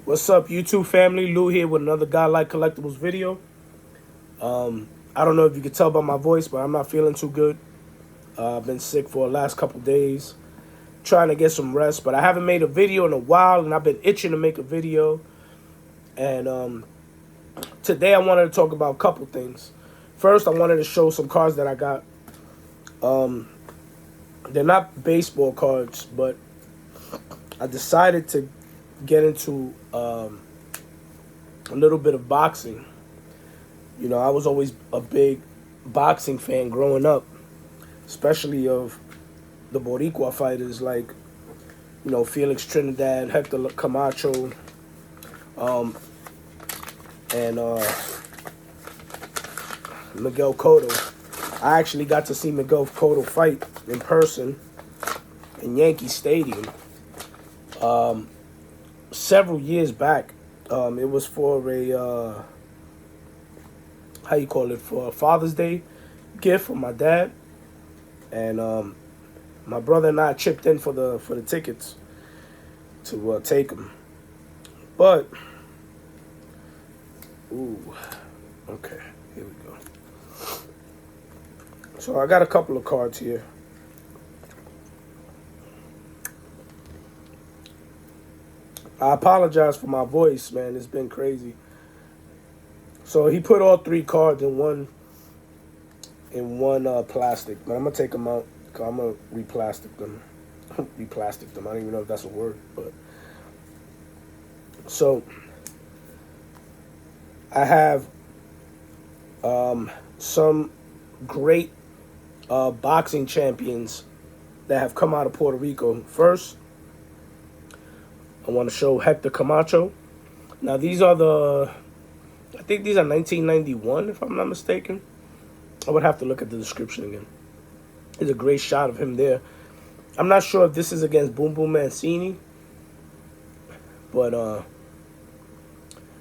What's up, YouTube family? Lou here with another Godlike Collectibles video. I don't know if you can tell by my voice, but I'm not feeling too good. I've been sick for the last couple days, trying to get some rest. But I haven't made a video in a while, and I've been itching to make a video. And today I wanted to talk about a couple things. First, I wanted to show some cards that I got. They're not baseball cards, but I decided to get into a little bit of boxing. You know, I was always a big boxing fan growing up, especially of the Boricua fighters like, you know, Felix Trinidad, Hector Camacho, and Miguel Cotto. I actually got to see Miguel Cotto fight in person in Yankee Stadium several years back. It was for a for a Father's Day gift from my dad, and my brother and I chipped in for the tickets to take them. But okay, here we go. So I got a couple of cards here. I apologize for my voice, man. It's been crazy. So he put all three cards in one plastic. But I'm gonna take them out. I'm gonna replastic them. Replastic them. I don't even know if that's a word, but so I have some great boxing champions that have come out of Puerto Rico. First, I want to show Hector Camacho. Now these are I think these are 1991, if I'm not mistaken. I would have to look at the description again. There's a great shot of him there. I'm not sure if this is against Boom Boom Mancini, but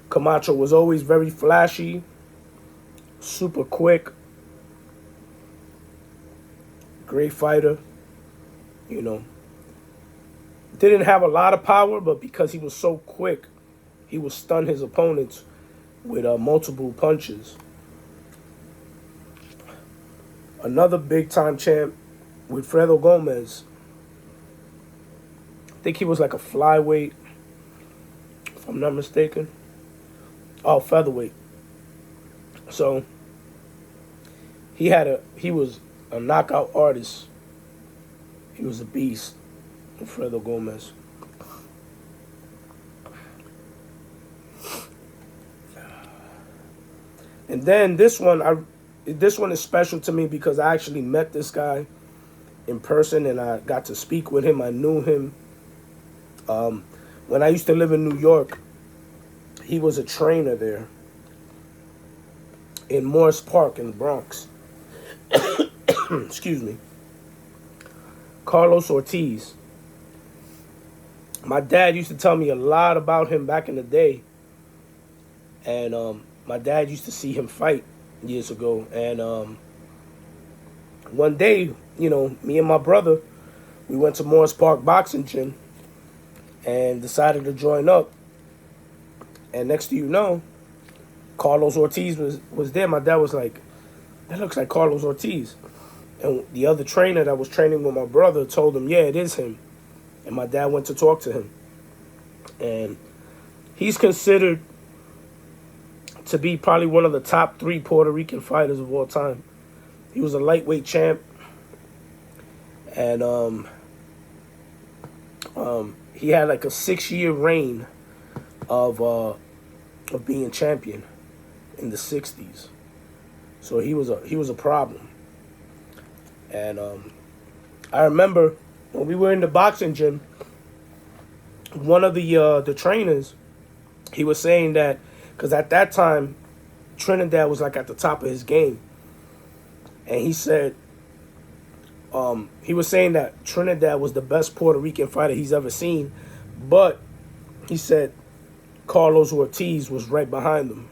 Camacho was always very flashy, super quick, great fighter, you know. Didn't have a lot of power, but because he was so quick, he would stun his opponents with multiple punches. Another big-time champ, Wilfredo Gomez. I think he was like a flyweight, if I'm not mistaken. Oh, featherweight. So he was a knockout artist. He was a beast, Wilfredo Gomez. And then this one is special to me because I actually met this guy in person and I got to speak with him. I knew him. When I used to live in New York, he was a trainer there in Morris Park in the Bronx. Excuse me. Carlos Ortiz. My dad used to tell me a lot about him back in the day. And my dad used to see him fight years ago. And one day, you know, me and my brother, we went to Morris Park Boxing Gym and decided to join up. And next thing you know, Carlos Ortiz was there. My dad was like, that looks like Carlos Ortiz. And the other trainer that was training with my brother told him, yeah, it is him. And my dad went to talk to him. And he's considered to be probably one of the top 3 Puerto Rican fighters of all time. He was a lightweight champ. And he had like a 6-year reign of being champion in the 60s. So he was a problem. And I remember when we were in the boxing gym, one of the trainers, he was saying that, because at that time, Trinidad was like at the top of his game. And he said, he was saying that Trinidad was the best Puerto Rican fighter he's ever seen. But he said Carlos Ortiz was right behind him.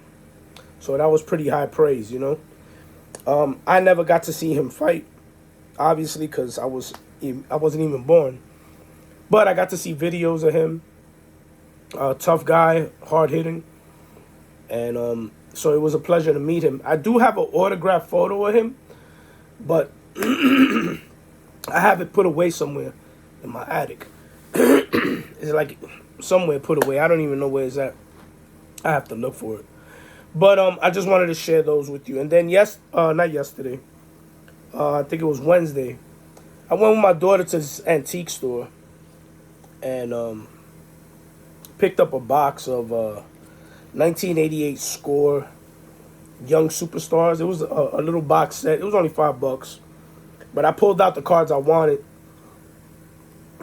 So that was pretty high praise, you know. I never got to see him fight, obviously, because I wasn't even born. But I got to see videos of him. Tough guy, hard hitting, and so it was a pleasure to meet him. I do have an autographed photo of him, but I have it put away somewhere in my attic. It's like somewhere put away. I don't even know where it's at. I have to look for it. But I just wanted to share those with you. And then not yesterday. I think it was Wednesday. I went with my daughter to this antique store and picked up a box of 1988 Score Young Superstars. It was a little box set. It was only $5, but I pulled out the cards I wanted.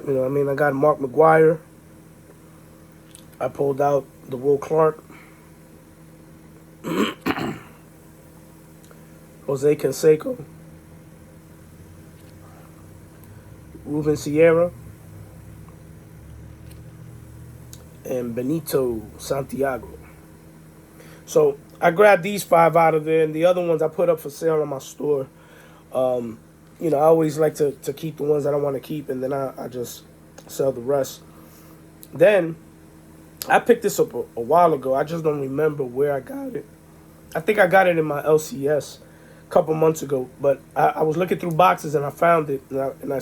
You know what I mean? I got Mark McGuire. I pulled out the Will Clark. Jose Canseco. Ruben Sierra. And Benito Santiago. So I grabbed these 5 out of there, and the other ones I put up for sale on my store. You know, I always like to keep the ones that I want to keep, and then I just sell the rest. Then I picked this up a while ago. I just don't remember where I got it. I think I got it in my LCS a couple months ago, but I was looking through boxes and I found it, and I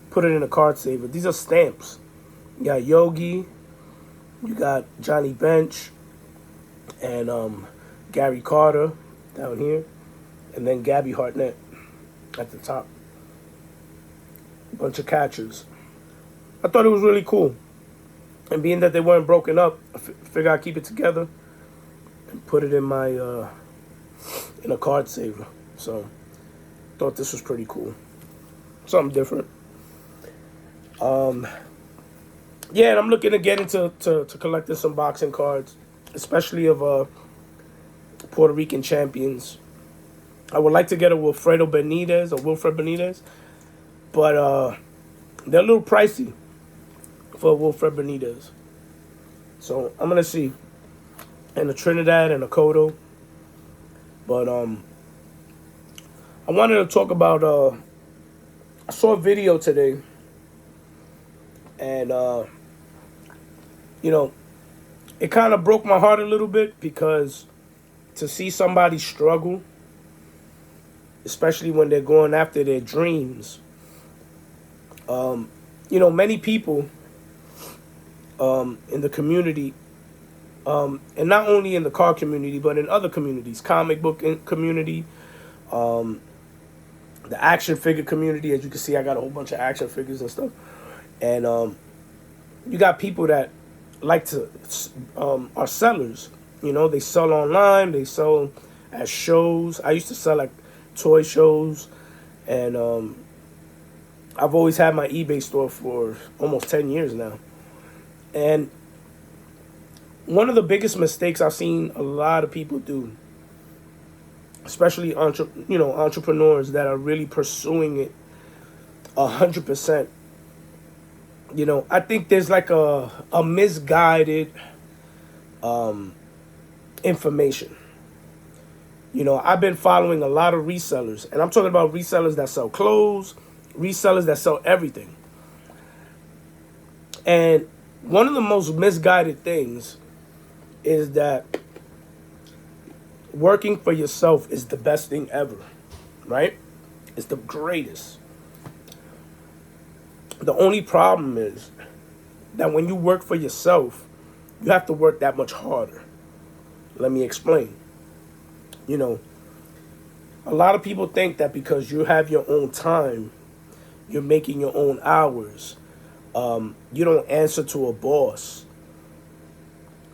put it in a card saver. These are stamps. You got Yogi, you got Johnny Bench, and Gary Carter down here, and then Gabby Hartnett at the top. A bunch of catchers. I thought it was really cool. And being that they weren't broken up, I figured I'd keep it together and put it in my in a card saver. So thought this was pretty cool. Something different. Yeah, and I'm looking to get into collecting some boxing cards, especially of Puerto Rican champions. I would like to get a Wilfred Benitez, but they're a little pricey for Wilfred Benitez. So I'm gonna see. And a Trinidad and a Cotto. But I wanted to talk about I saw a video today, and you know, it kind of broke my heart a little bit, because to see somebody struggle, especially when they're going after their dreams, you know, many people in the community, and not only in the car community, but in other communities, comic book community, the action figure community. As you can see, I got a whole bunch of action figures and stuff. And you got people that like to, are sellers. You know, they sell online, they sell at shows. I used to sell at toy shows. And I've always had my eBay store for almost 10 years now. And one of the biggest mistakes I've seen a lot of people do, especially entrepreneurs that are really pursuing it 100%. You know, I think there's like a misguided information. You know, I've been following a lot of resellers, and I'm talking about resellers that sell clothes, resellers that sell everything. And one of the most misguided things is that working for yourself is the best thing ever, right? It's the greatest. The only problem is that when you work for yourself, you have to work that much harder. Let me explain. You know, a lot of people think that because you have your own time, you're making your own hours, you don't answer to a boss.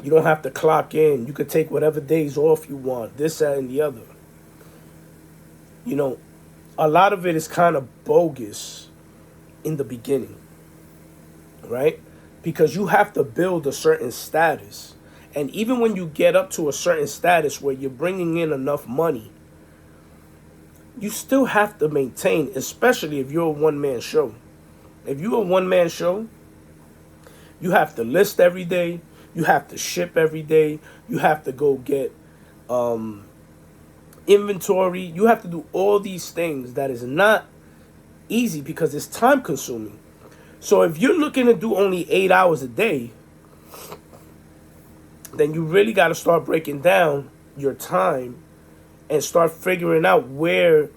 You don't have to clock in. You could take whatever days off you want, this, that, and the other. You know, a lot of it is kind of bogus in the beginning, right? Because you have to build a certain status. And even when you get up to a certain status where you're bringing in enough money, you still have to maintain, especially if you're a one-man show. If you're a one-man show, you have to list every day. You have to ship every day. You have to go get inventory. You have to do all these things that is not easy because it's time consuming. So if you're looking to do only 8 hours a day, then you really got to start breaking down your time and start figuring out where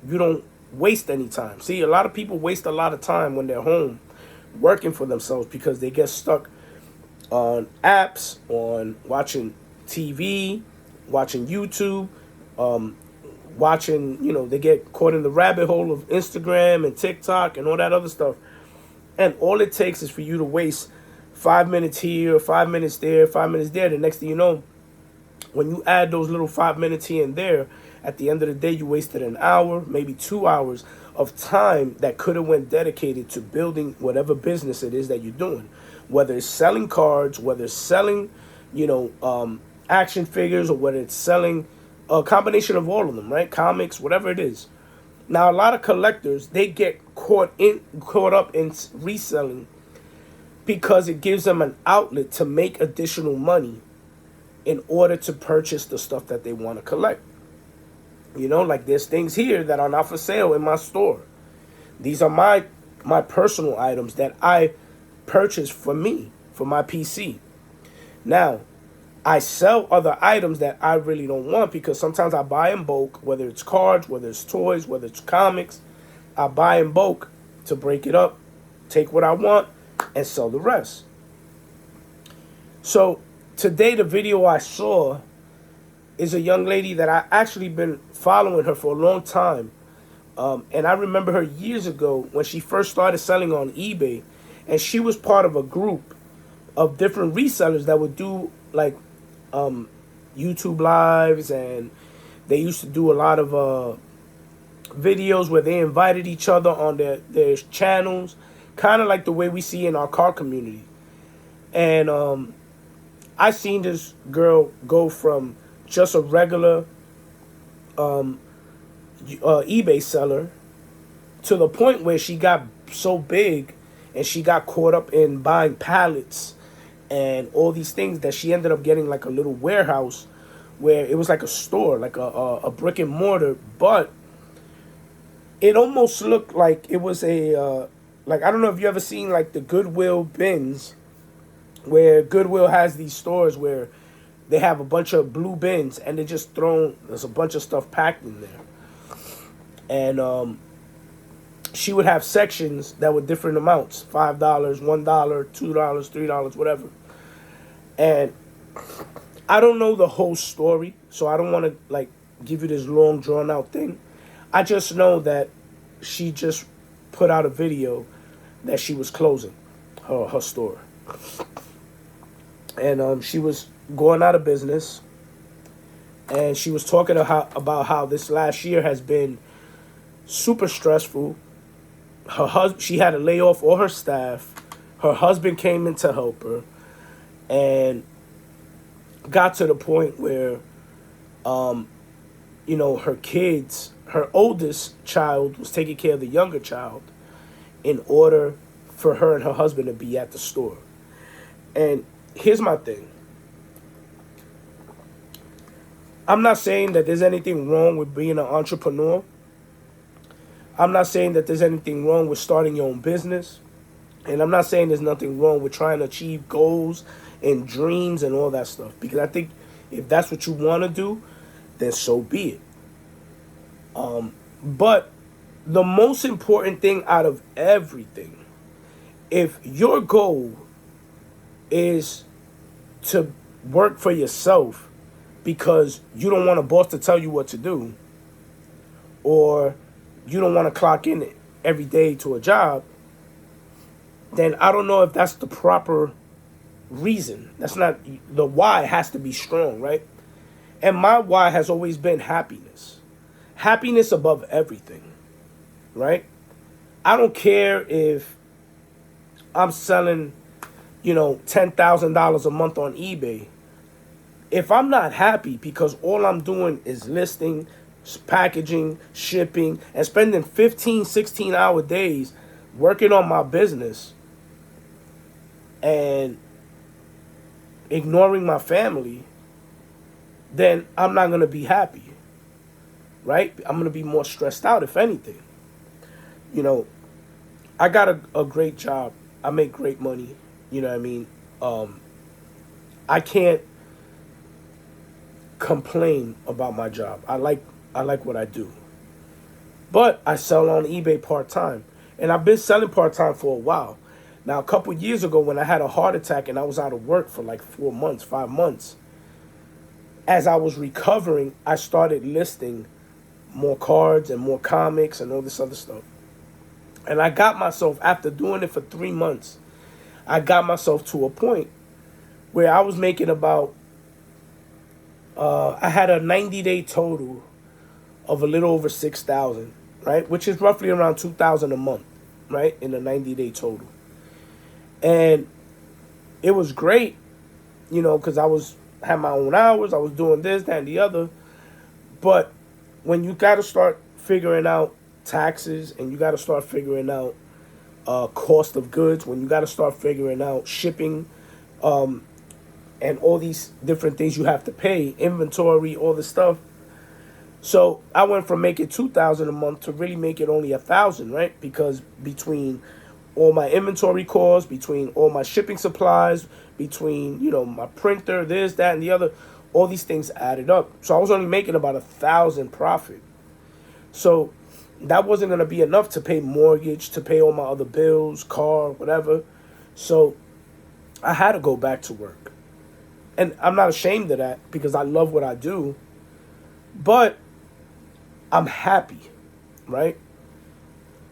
you don't waste any time. See, a lot of people waste a lot of time when they're home working for themselves because they get stuck on apps, on watching TV, watching YouTube, watching, they get caught in the rabbit hole of Instagram and TikTok and all that other stuff. And all it takes is for you to waste 5 minutes here, 5 minutes there, 5 minutes there. The next thing you know, when you add those little 5 minutes here and there, at the end of the day, you wasted an hour, maybe 2 hours of time that could have went dedicated to building whatever business it is that you're doing. Whether it's selling cards, whether it's selling, action figures, or whether it's selling a combination of all of them, right? Comics, whatever it is. Now, a lot of collectors, they get caught up in reselling because it gives them an outlet to make additional money in order to purchase the stuff that they want to collect. Like there's things here that are not for sale in my store. These are my personal items that I purchased for me, for my PC. Now, I sell other items that I really don't want because sometimes I buy in bulk, whether it's cards, whether it's toys, whether it's comics. I buy in bulk to break it up, take what I want, and sell the rest. So today the video I saw is a young lady that I actually been following her for a long time. And I remember her years ago when she first started selling on eBay. And she was part of a group of different resellers that would do like YouTube lives. And they used to do a lot of videos where they invited each other on their channels. Kind of like the way we see in our car community. And I seen this girl go from just a regular eBay seller to the point where she got so big and she got caught up in buying pallets and all these things that she ended up getting like a little warehouse where it was like a store, like a brick and mortar, but it almost looked like it was a like, I don't know if you ever seen like the Goodwill bins, where Goodwill has these stores where they have a bunch of blue bins and they just there's a bunch of stuff packed in there. And she would have sections that were different amounts, $5, $1, $2, $3, whatever. And I don't know the whole story, so I don't want to like give you this long drawn out thing. I just know that she just put out a video that she was closing her store. And she was going out of business. And she was talking about how this last year has been super stressful. She had to lay off all her staff. Her husband came in to help her. And got to the point where, her kids, her oldest child was taking care of the younger child in order for her and her husband to be at the store. And here's my thing. I'm not saying that there's anything wrong with being an entrepreneur. I'm not saying that there's anything wrong with starting your own business. And I'm not saying there's nothing wrong with trying to achieve goals and dreams and all that stuff. Because I think if that's what you want to do, then so be it. But the most important thing out of everything, if your goal is to work for yourself because you don't want a boss to tell you what to do, or you don't want to clock in every day to a job, then I don't know if that's the proper reason. That's not, the why has to be strong, right? And my why has always been happiness. Happiness above everything, right? I don't care if I'm selling, $10,000 a month on eBay. If I'm not happy because all I'm doing is listing, packaging, shipping, and spending 15, 16-hour days working on my business and ignoring my family, then I'm not going to be happy, right? I'm going to be more stressed out, if anything. I got a great job. I make great money. You know what I mean? I can't complain about my job. I like what I do. But I sell on eBay part-time. And I've been selling part-time for a while. Now, a couple years ago when I had a heart attack and I was out of work for like 4 months, 5 months, as I was recovering, I started listing more cards and more comics and all this other stuff. And I got myself, after doing it for 3 months, I got myself to a point where I was making about, I had a 90-day total of a little over 6,000, right? Which is roughly around 2,000 a month, right? In a 90-day total. And it was great, because had my own hours, I was doing this, that, and the other. But when you got to start figuring out taxes and you got to start figuring out cost of goods, when you got to start figuring out shipping, and all these different things you have to pay, inventory, all this stuff. So I went from making 2,000 a month to really make it only 1,000, right? Because between all my inventory costs, between all my shipping supplies, between, my printer, this, that, and the other, all these things added up. So I was only making about 1,000 profit. So that wasn't going to be enough to pay mortgage, to pay all my other bills, car, whatever. So I had to go back to work. And I'm not ashamed of that because I love what I do. But I'm happy, right?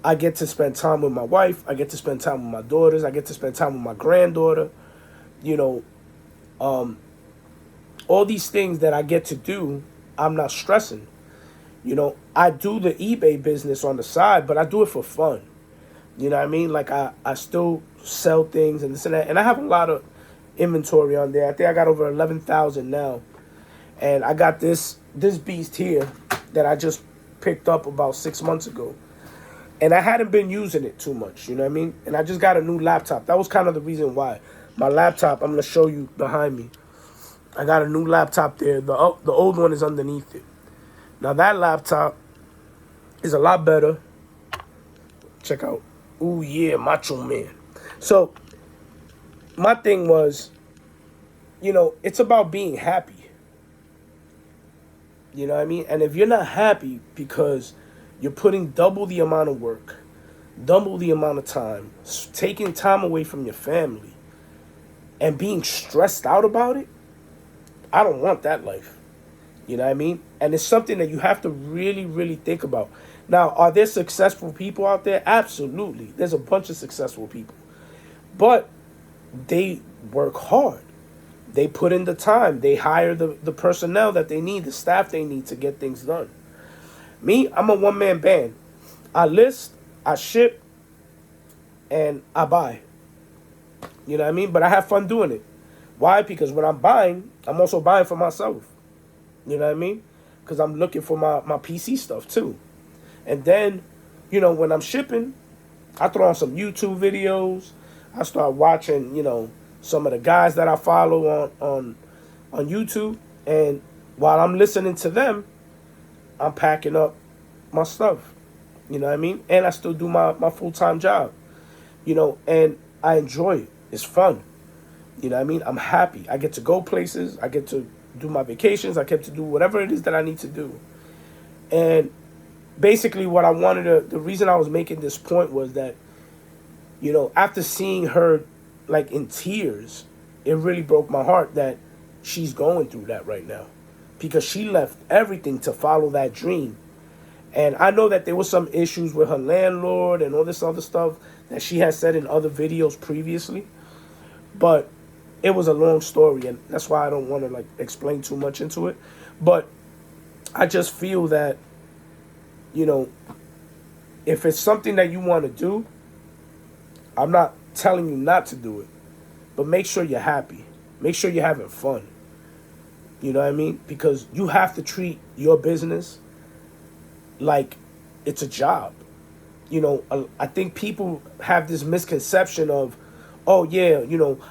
I get to spend time with my wife. I get to spend time with my daughters. I get to spend time with my granddaughter. All these things that I get to do, I'm not stressing. I do the eBay business on the side, but I do it for fun. You know what I mean? Like I still sell things and this and that. And I have a lot of inventory on there. I think I got over 11,000 now. And I got this beast here that I just picked up about 6 months ago. And I hadn't been using it too much, you know what I mean? And I just got a new laptop. That was kind of the reason why. My laptop, I'm going to show you behind me. I got a new laptop there. The old one is underneath it. Now that laptop is a lot better. Check out. Ooh, yeah, Macho Man. So my thing was, it's about being happy. You know what I mean? And if you're not happy because you're putting double the amount of work, double the amount of time, taking time away from your family, and being stressed out about it, I don't want that life. You know what I mean? And it's something that you have to really, really think about. Now, are there successful people out there? Absolutely. There's a bunch of successful people. But they work hard. They put in the time. They hire the personnel that they need, the staff they need to get things done. Me, I'm a one-man band. I list, I ship, and I buy. You know what I mean? But I have fun doing it. Why? Because when I'm buying, I'm also buying for myself. You know what I mean? Because I'm looking for my PC stuff too. And then, when I'm shipping, I throw on some YouTube videos. I start watching, some of the guys that I follow on YouTube. And while I'm listening to them, I'm packing up my stuff. You know what I mean? And I still do my full-time job. And I enjoy it. It's fun. You know what I mean? I'm happy. I get to go places. I get to do my vacations. I get to do whatever it is that I need to do. And basically what I wanted to, the reason I was making this point was that, after seeing her like in tears, it really broke my heart that she's going through that right now. Because she left everything to follow that dream. And I know that there was some issues with her landlord and all this other stuff that she has said in other videos previously. But it was a long story, and that's why I don't want to explain too much into it. But I just feel that, if it's something that you want to do, I'm not telling you not to do it. But make sure you're happy. Make sure you're having fun. You know what I mean? Because you have to treat your business like it's a job. I think people have this misconception of, oh yeah,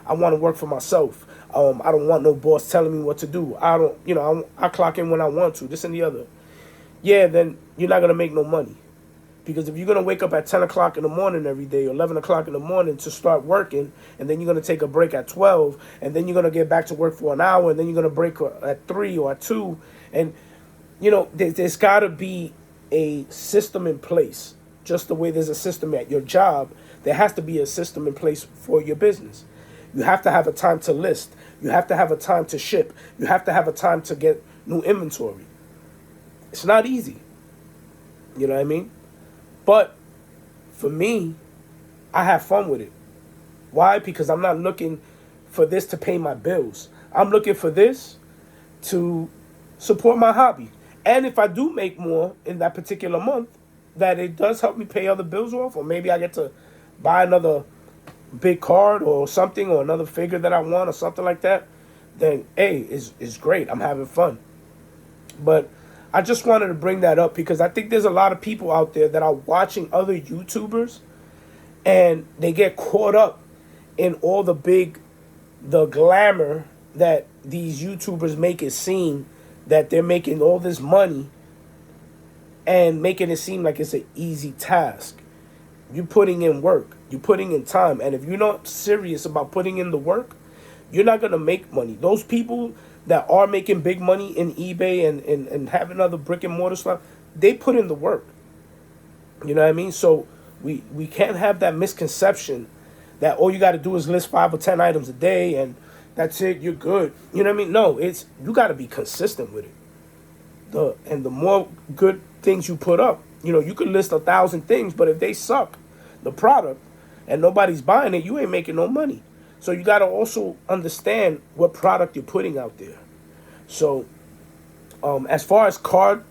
I want to work for myself. I don't want no boss telling me what to do. I don't, I clock in when I want to, this and the other. Yeah, then you're not going to make no money. Because if you're going to wake up at 10 o'clock in the morning every day, or 11 o'clock in the morning to start working, and then you're going to take a break at 12, and then you're going to get back to work for an hour, and then you're going to break at 3 or at 2, and, there's got to be a system in place. Just the way there's a system at your job, there has to be a system in place for your business. You have to have a time to list. You have to have a time to ship. You have to have a time to get new inventory. It's not easy. You know what I mean? But for me, I have fun with it. Why? Because I'm not looking for this to pay my bills. I'm looking for this to support my hobby. And if I do make more in that particular month, that it does help me pay other bills off, or maybe I get to buy another big card or something, or another figure that I want or something like that, then hey, it's great. I'm having fun. But I just wanted to bring that up because I think there's a lot of people out there that are watching other YouTubers and they get caught up in all the glamour that these YouTubers make it seem that they're making all this money and making it seem like it's an easy task. You're putting in work. You're putting in time. And if you're not serious about putting in the work, you're not going to make money. Those people that are making big money in eBay and having other brick and mortar stuff, they put in the work. You know what I mean? So we can't have that misconception that all you got to do is list 5 or 10 items a day and that's it, you're good. You know what I mean? No, you got to be consistent with it. The more good things you put up, you could list 1,000 things, but if they suck, the product, and nobody's buying it, you ain't making no money. So you got to also understand what product you're putting out there. So as far as card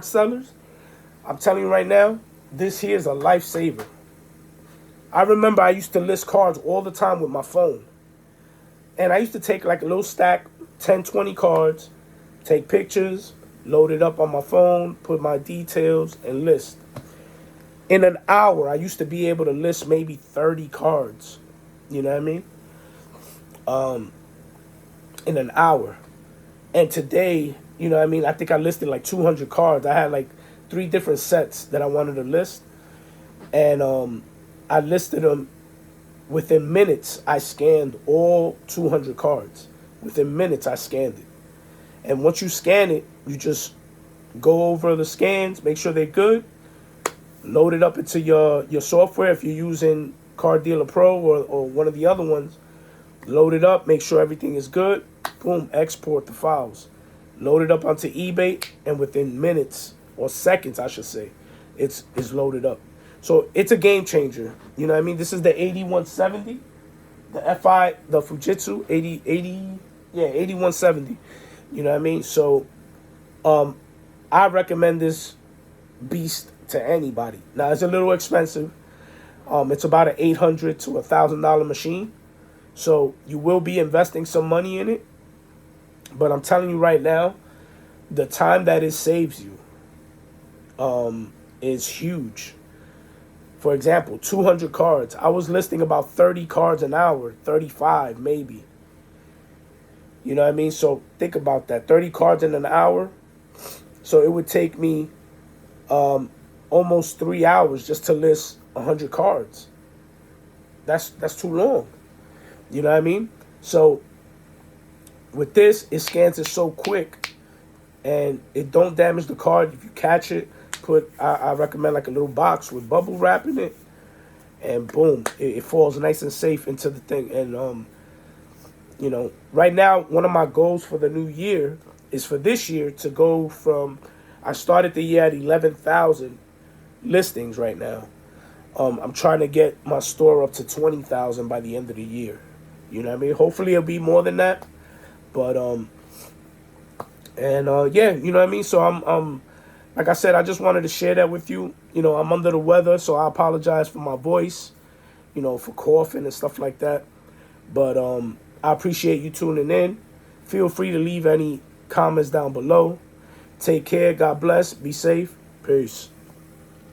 sellers, I'm telling you right now, this here is a lifesaver. I remember I used to list cards all the time with my phone. And I used to take like a little stack, 10, 20 cards, take pictures, load it up on my phone, put my details, and list. In an hour, I used to be able to list maybe 30 cards. You know what I mean? In an hour. And today, I think I listed like 200 cards. I had like 3 different sets that I wanted to list. And I listed them within minutes. I scanned all 200 cards. Within minutes, I scanned it. And once you scan it, you just go over the scans, make sure they're good, load it up into your software. If you're using Card Dealer Pro or one of the other ones, load it up, make sure everything is good, boom, export the files. Load it up onto eBay, and within minutes, or seconds I should say, it's loaded up. So it's a game changer. You know what I mean? This is the 8170, the Fujitsu 8170. You know what I mean? So I recommend this beast to anybody. Now it's a little expensive. It's about an $800 to $1,000 machine. So you will be investing some money in it. But I'm telling you right now, the time that it saves you is huge. For example, 200 cards. I was listing about 30 cards an hour, 35 maybe. You know what I mean? So think about that. 30 cards in an hour. So it would take me almost 3 hours just to list 100 cards. That's too long. You know what I mean? So with this, it scans it so quick and it don't damage the card. If you catch it, I recommend like a little box with bubble wrap in it, and boom, it falls nice and safe into the thing. And right now, one of my goals for the new year is for this year to go from, I started the year at 11,000 listings right now. I'm trying to get my store up to 20,000 by the end of the year. You know what I mean? Hopefully it'll be more than that. But yeah, you know what I mean? So I'm like I said, I just wanted to share that with you. I'm under the weather, so I apologize for my voice, for coughing and stuff like that. But I appreciate you tuning in. Feel free to leave any comments down below. Take care. God bless. Be safe. Peace.